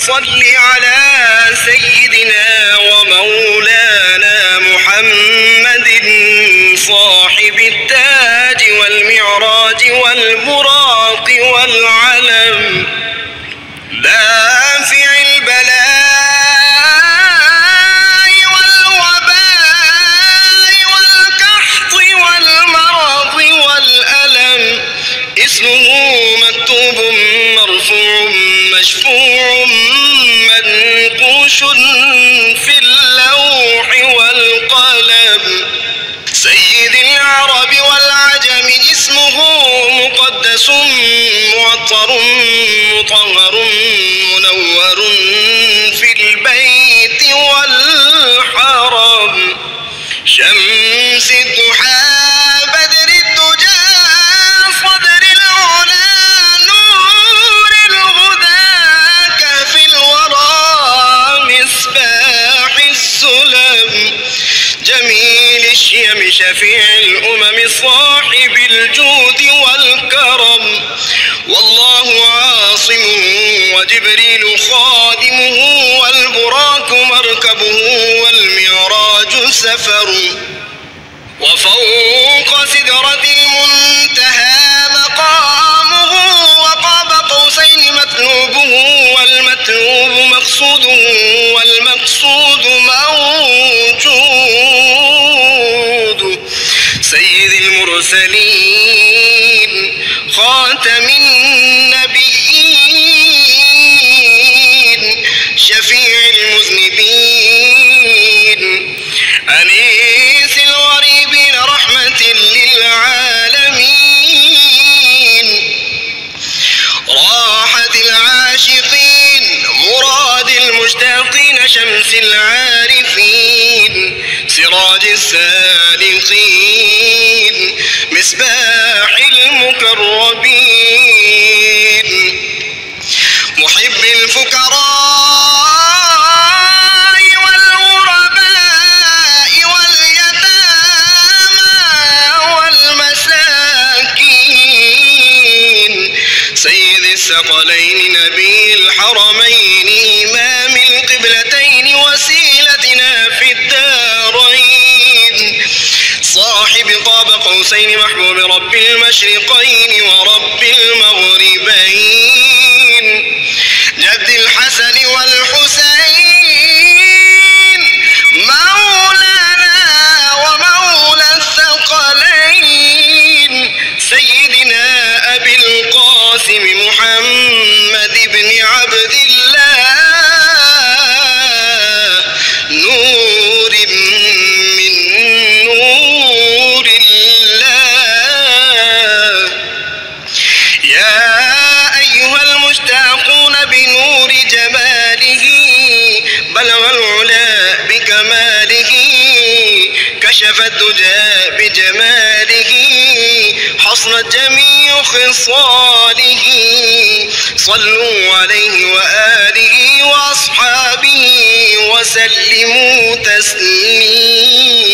صل على سيدنا ومولانا محمد صاحب التاج والمعراج والبراق والعلم دافع البلاء والوباء والقحط والمرض والألم اسمه مكتوب مرفوع مشفوع منقوش في اللوح والقلم سيد العرب والعجم اسمه مقدس معطر مطهر منور في البيت والحرم شمس الضحى بدر الدجى صدر العلا نور الهدى كهف الورى مصباح السلم جميل الشيم شفيع الأمم صاحب الجود والكرم والله عاصمه وجبريل خادمه والبراق مركبه والمعراج سفر وفوق سدرة المنتهى مقامه وقاب قوسين مطلوبه والمطلوب مقصوده والمقصود موجود سيد المرسلين خاتم النبيين شفيع المذنبين أنيس الغريبين رحمة للعالمين راحة العاشقين مراد المشتاقين شمس العارفين سراج السالكين مصباح المكرمين محب الفقراء والغرباء واليتامى والمساكين سيد الثقلين نبي الحرمين إمام القبلتين وسيلتنا في الدارين صاحب قاب قوسين محبوب رب المشرقين ورب المغربين جد الحسن والحسين مولانا ومولى الثقلين سيدنا أبي القاسم محمد بن عبد الله نور من نور الله يا أيها المشتاقون بنور جماله بلغ العلا بكماله كشف الدجى بجماله حصلت جميع خصاله صلوا عليه وآله وأصحابه وسلموا تسليما